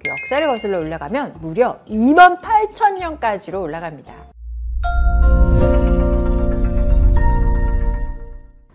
그 역사를 거슬러 올라가면 무려 28,000년까지로 올라갑니다.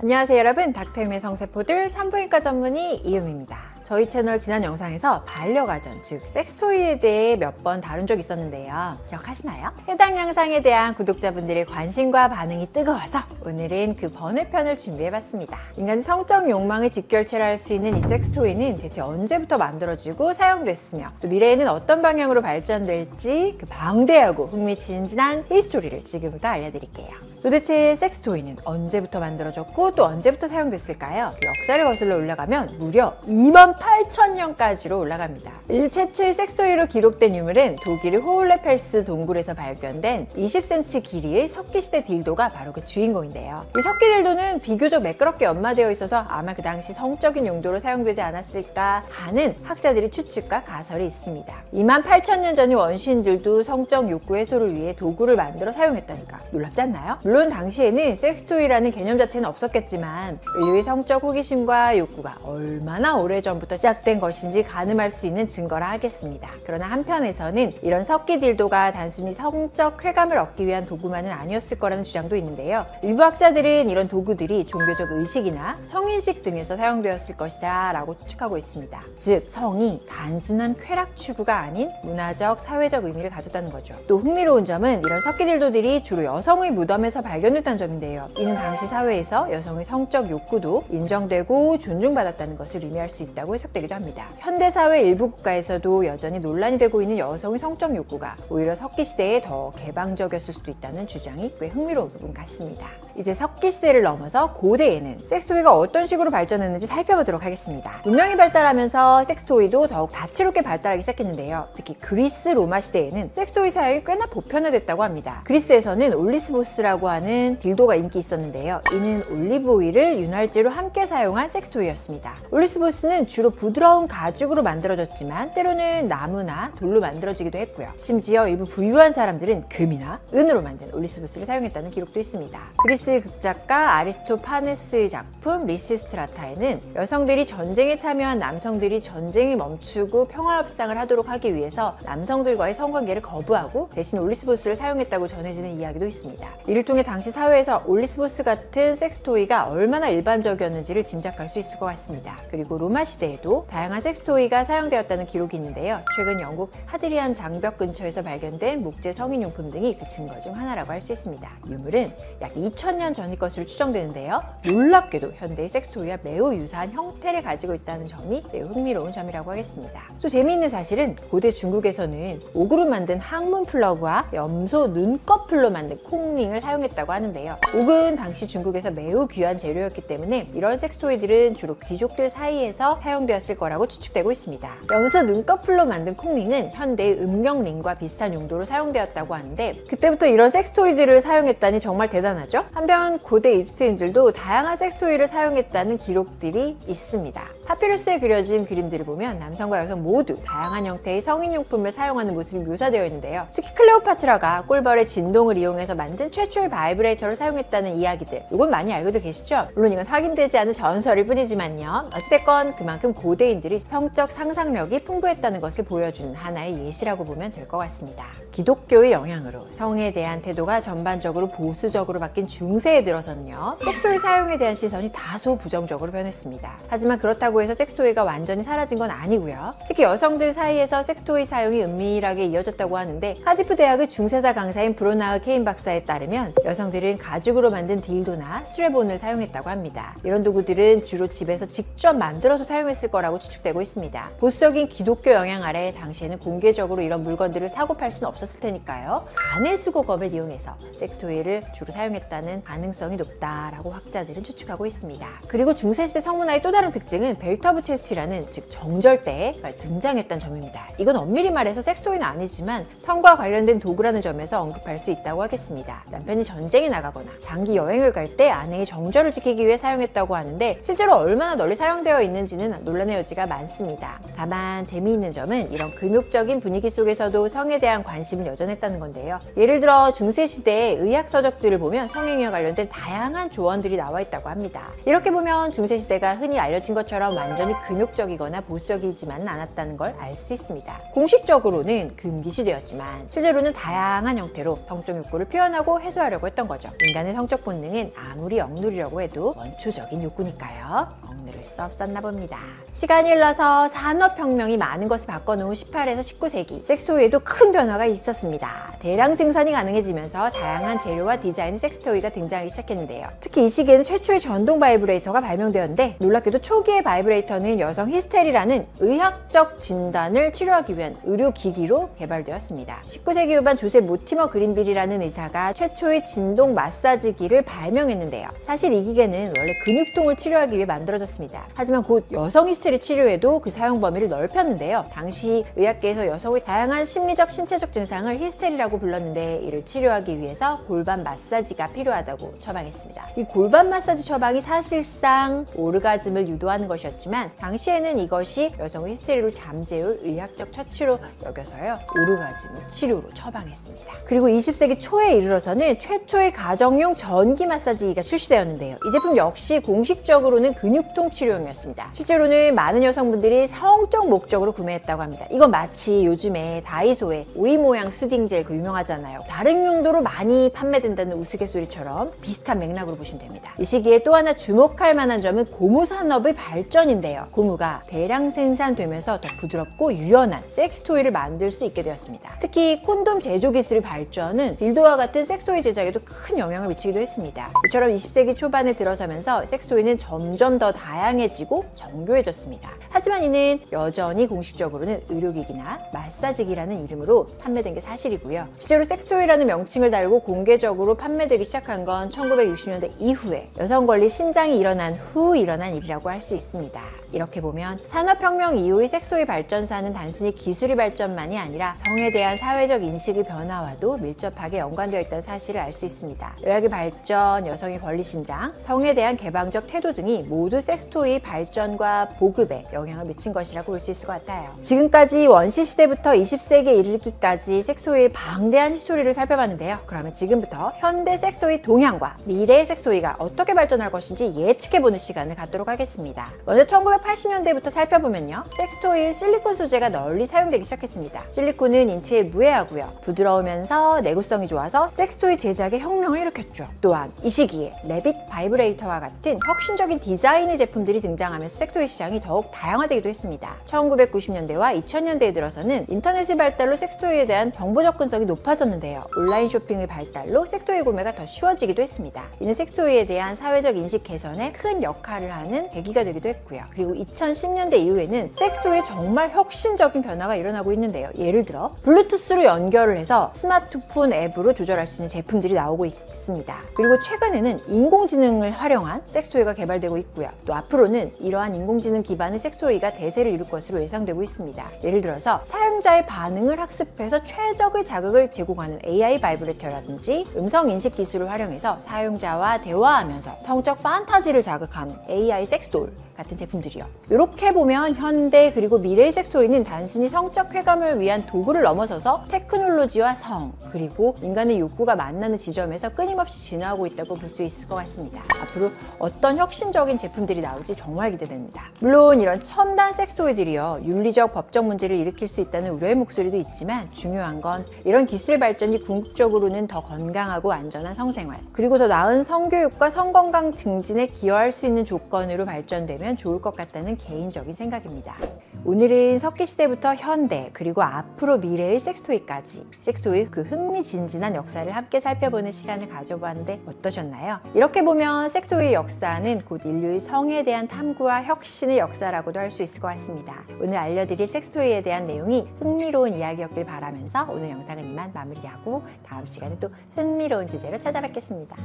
안녕하세요 여러분, 닥터임의 성세포들 산부인과 전문의 이유미입니다. 저희 채널 지난 영상에서 반려가전, 즉 섹스토이에 대해 몇 번 다룬 적이 있었는데요. 기억하시나요? 해당 영상에 대한 구독자분들의 관심과 반응이 뜨거워서 오늘은 그 번외편을 준비해봤습니다. 인간의 성적 욕망을 직결체할 수 있는 이 섹스토이는 대체 언제부터 만들어지고 사용됐으며 또 미래에는 어떤 방향으로 발전될지 그 방대하고 흥미진진한 히스토리를 지금부터 알려드릴게요. 도대체 섹스토이는 언제부터 만들어졌고 또 언제부터 사용됐을까요? 그 역사를 거슬러 올라가면 무려 28,000년까지로 올라갑니다. 이 최초의 섹스토이로 기록된 유물은 독일의 호울레펠스 동굴에서 발견된 20cm 길이의 석기시대 딜도가 바로 그 주인공인데요. 이 석기 딜도는 비교적 매끄럽게 연마되어 있어서 아마 그 당시 성적인 용도로 사용되지 않았을까 하는 학자들의 추측과 가설이 있습니다. 28,000년 전의 원시인들도 성적 욕구 해소를 위해 도구를 만들어 사용했다니까 놀랍지 않나요? 물론 당시에는 섹스토이라는 개념 자체는 없었겠지만 인류의 성적 호기심과 욕구가 얼마나 오래전부터 시작된 것인지 가늠할 수 있는 증거라 하겠습니다. 그러나 한편에서는 이런 석기 딜도가 단순히 성적 쾌감을 얻기 위한 도구만은 아니었을 거라는 주장도 있는데요. 일부 학자들은 이런 도구들이 종교적 의식이나 성인식 등에서 사용되었을 것이다 라고 추측하고 있습니다. 즉 성이 단순한 쾌락 추구가 아닌 문화적, 사회적 의미를 가졌다는 거죠. 또 흥미로운 점은 이런 석기 딜도들이 주로 여성의 무덤에서 발견됐다는 점인데요. 이는 당시 사회에서 여성의 성적 욕구도 인정되고 존중받았다는 것을 의미할 수 있다고 해석되기도 합니다. 현대사회 일부 국가에서도 여전히 논란이 되고 있는 여성의 성적 욕구가 오히려 석기시대에 더 개방적이었을 수도 있다는 주장이 꽤 흥미로운 부분 같습니다. 이제 석기시대를 넘어서 고대에는 섹스토이가 어떤 식으로 발전했는지 살펴보도록 하겠습니다. 문명이 발달하면서 섹스토이도 더욱 다채롭게 발달하기 시작했는데요. 특히 그리스, 로마 시대에는 섹스토이 사용이 꽤나 보편화됐다고 합니다. 그리스에서는 올리스보스라고 하는 딜도가 인기 있었는데요. 이는 올리브 오일을 윤활제로 함께 사용한 섹스토이였습니다. 올리스보스는 주로 부드러운 가죽으로 만들어졌지만 때로는 나무나 돌로 만들어지기도 했고요. 심지어 일부 부유한 사람들은 금이나 은으로 만든 올리스보스를 사용했다는 기록도 있습니다. 그리스의 극작가 아리스토파네스의 작품 리시스트라타에는 여성들이 전쟁에 참여한 남성들이 전쟁이 멈추고 평화협상을 하도록 하기 위해서 남성들과의 성관계를 거부하고 대신 올리스보스를 사용했다고 전해지는 이야기도 있습니다. 이를 통해 당시 사회에서 올리스보스 같은 섹스토이가 얼마나 일반적이었는지를 짐작할 수 있을 것 같습니다. 그리고 로마 시대에도 다양한 섹스토이가 사용되었다는 기록이 있는데요. 최근 영국 하드리안 장벽 근처에서 발견된 목재 성인용품 등이 그 증거 중 하나라고 할 수 있습니다. 유물은 약 2000년 전의 것으로 추정되는데요. 놀랍게도 현대의 섹스토이와 매우 유사한 형태를 가지고 있다는 점이 매우 흥미로운 점이라고 하겠습니다. 또 재미있는 사실은 고대 중국에서는 옥으로 만든 항문 플러그와 염소 눈꺼풀로 만든 콩링을 사용했다고 하는데요. 옥은 당시 중국에서 매우 귀한 재료였기 때문에 이런 섹스토이들은 주로 귀족들 사이에서 사용되었을 거라고 추측되고 있습니다. 염소 눈꺼풀로 만든 콩링은 현대의 음경링과 비슷한 용도로 사용되었다고 하는데 그때부터 이런 섹스토이들을 사용했다니 정말 대단하죠? 한편 고대 이집트인들도 다양한 섹스토이를 사용했다는 기록들이 있습니다. 파피루스에 그려진 그림들을 보면 남성과 여성 모두 다양한 형태의 성인용품을 사용하는 모습이 묘사되어 있는데요. 특히 클레오파트라가 꿀벌의 진동을 이용해서 만든 최초의 바이브레이터를 사용했다는 이야기들, 이건 많이 알고도 계시죠? 물론 이건 확인되지 않은 전설일 뿐이지만요. 어찌됐건 그만큼 고대인들이 성적 상상력이 풍부했다는 것을 보여주는 하나의 예시라고 보면 될 것 같습니다. 기독교의 영향으로 성에 대한 태도가 전반적으로 보수적으로 바뀐 중세에 들어서는요. 섹스토이 사용에 대한 시선이 다소 부정적으로 변했습니다. 하지만 그렇다고 해서 섹스토이가 완전히 사라진 건 아니고요. 특히 여성들 사이에서 섹스토이 사용이 은밀하게 이어졌다고 하는데 카디프 대학의 중세사 강사인 브로나흐 케인 박사에 따르면 여성들은 가죽으로 만든 딜도나 스트랩온을 사용했다고 합니다. 이런 도구들은 주로 집에서 직접 만들어서 사용했을 거라고 추측되고 있습니다. 보수적인 기독교 영향 아래 당시에는 공개적으로 이런 물건들을 사고 팔 수는 없었을 테니까요. 바늘 수거검을 이용해서 섹스토이를 주로 사용했다는 가능성이 높다라고 학자들은 추측하고 있습니다. 그리고 중세시대 성문화의 또 다른 특징은 벨트 오브 체스티라는 즉 정절대가 등장했다는 점입니다. 이건 엄밀히 말해서 섹스토이는 아니지만 성과 관련된 도구라는 점에서 언급할 수 있다고 하겠습니다. 남편이 전쟁에 나가거나 장기 여행을 갈 때 아내의 정절을 지키기 위해 사용했다고 하는데 실제로 얼마나 널리 사용되어 있는지는 논란의 여지가 많습니다. 다만 재미있는 점은 이런 금욕적인 분위기 속에서도 성에 대한 관심은 여전했다는 건데요. 예를 들어 중세시대의 의학서적들을 보면 성행위와 관련된 다양한 조언들이 나와 있다고 합니다. 이렇게 보면 중세시대가 흔히 알려진 것처럼 완전히 금욕적이거나 보수적이지만은 않았다는 걸 알 수 있습니다. 공식적으로는 금기시되었지만 실제로는 다양한 형태로 성적 욕구를 표현하고 해소하려고 했던 거죠. 인간의 성적 본능은 아무리 억누르려고 해도 원초적인 욕구니까요. 억누를 수 없었나 봅니다. 시간이 흘러서 산업혁명이 많은 것을 바꿔놓은 18에서 19세기 섹스토이에도 큰 변화가 있었습니다. 대량 생산이 가능해지면서 다양한 재료와 디자인의 섹스토이가 등장하기 시작했는데요. 특히 이 시기에는 최초의 전동 바이브레이터가 발명되었는데 놀랍게도 초기의 바이브레이터는 여성 히스테리라는 의학적 진단을 치료하기 위한 의료기기로 개발되었습니다. 19세기 후반 조셉 모티머 그린빌이라는 의사가 최초의 진동 마사지기를 발명했는데요. 사실 이 기계는 원래 근육통을 치료하기 위해 만들어졌습니다. 하지만 곧 여성 히스테리 치료에도 그 사용 범위를 넓혔는데요. 당시 의학계에서 여성의 다양한 심리적, 신체적 증상을 히스테리라고 불렀는데 이를 치료하기 위해서 골반 마사지가 필요하다고 처방했습니다. 이 골반 마사지 처방이 사실상 오르가즘을 유도하는 것이었지만 당시에는 이것이 여성의 히스테리를 잠재울 의학적 처치로 여겨서요. 오르가즘을 치료로 처방했습니다. 그리고 20세기 초에 이르러서는 최초의 가정용 전기 마사지기가 출시되었는데요. 이 제품 역시 공식적으로는 근육통 치료용이었습니다. 실제로는 많은 여성분들이 성적 목적으로 구매했다고 합니다. 이건 마치 요즘에 다이소에 오이 모양 수딩젤 그 유명하잖아요. 다른 용도로 많이 판매된다는 우스갯소리처럼 비슷한 맥락으로 보시면 됩니다. 이 시기에 또 하나 주목할 만한 점은 고무 산업의 발전인데요. 고무가 대량 생산되면서 더 부드럽고 유연한 섹스토이를 만들 수 있게 되었습니다. 특히 콘돔 제조 기술의 발전은 딜도와 같은 섹스토이 제작에도 큰 영향을 미치기도 했습니다. 이처럼 20세기 초반에 들어서면서 섹스토이는 점점 더 다양해지고 정교해졌습니다. 하지만 이는 여전히 공식적으로는 의료기기나 마사지기라는 이름으로 판매된 게 사실이고요. 실제로 섹스토이라는 명칭을 달고 공개적으로 판매되기 시작한 건 1960년대 이후에 여성 권리 신장이 일어난 후 일어난 일이라고 할 수 있습니다. 이렇게 보면 산업혁명 이후의 섹스토이 발전사는 단순히 기술의 발전만이 아니라 성에 대한 사회적 인식의 변화와도 밀접하게 연관되어 있다는 사실을 알 수 있습니다. 의학의 발전, 여성의 권리 신장, 성에 대한 개방적 태도 등이 모두 섹스토이 발전과 보급에 영향을 미친 것이라고 볼 수 있을 것 같아요. 지금까지 원시시대부터 20세기에 이르기까지 섹스토이의 방대한 히스토리를 살펴봤는데요. 그러면 지금부터 현대 섹스토이 동향과 미래의 섹스토이가 어떻게 발전할 것인지 예측해보는 시간을 갖도록 하겠습니다. 먼저 1980년대부터 살펴보면요. 섹스토이의 실리콘 소재가 널리 사용되기 시작했습니다. 실리콘은 인체에 무해하고요. 부드러우면서 내구성이 좋아서 섹스토이 제작에 혁명을 일으켰죠. 또한 이 시기에 레빗 바이브레이터와 같은 혁신적인 디자인의 제품들이 등장하면서 섹스토이 시장이 더욱 다양화되기도 했습니다. 1990년대와 2000년대에 들어서는 인터넷의 발달로 섹스토이에 대한 정보 접근성이 높아졌는데요. 온라인 쇼핑의 발달로 섹스토이 구매가 더 쉬워지기도 했습니다. 이는 섹스토이에 대한 사회적 인식 개선에 큰 역할을 하는 계기가 되기도 했고요. 그리고 2010년대 이후에는 섹스토이에 정말 혁신적인 변화가 일어나고 있는데요. 예를 들어 블루투스로 연결을 해서 스마트폰 앱으로 조절할 수 있는 제품들이 나오고 있습니다. 그리고 최근에는 인공지능을 활용한 섹스토이가 개발되고 있고요. 또 앞으로는 이러한 인공지능 기반의 섹스토이가 대세를 이룰 것으로 예상되고 있습니다. 예를 들어서 사용자의 반응을 학습해서 최적의 자극을 제공하는 AI 바이브레이터라든지 음성 인식 기술을 활용해서 사용자와 대화하면서 성적 판타지를 자극하는 AI 섹스돌 같은 제품들이요. 이렇게 보면 현대 그리고 미래의 섹스토이는 단순히 성적 쾌감을 위한 도구를 넘어서서 테크놀로지와 성 그리고 인간의 욕구가 만나는 지점에서 끊임없이 진화하고 있다고 볼 수 있을 것 같습니다. 앞으로 어떤 혁신적인 제품들이 나올지 정말 기대됩니다. 물론 이런 첨단 섹스토이들이요. 윤리적 법적 문제를 일으킬 수 있다는 우려의 목소리도 있지만 중요한 건 이런 기술의 발전이 궁극적으로는 더 건강하고 안전한 성생활 그리고 더 나은 성교육과 성건강 증진에 기여할 수 있는 조건으로 발전되면 좋을 것 같다는 개인적인 생각입니다. 오늘은 석기시대부터 현대 그리고 앞으로 미래의 섹스토이까지 섹스토이의 그 흥미진진한 역사를 함께 살펴보는 시간을 가져보았는데 어떠셨나요? 이렇게 보면 섹스토이의 역사는 곧 인류의 성에 대한 탐구와 혁신의 역사라고도 할 수 있을 것 같습니다. 오늘 알려드릴 섹스토이에 대한 내용이 흥미로운 이야기였길 바라면서 오늘 영상은 이만 마무리하고 다음 시간에 또 흥미로운 주제로 찾아뵙겠습니다.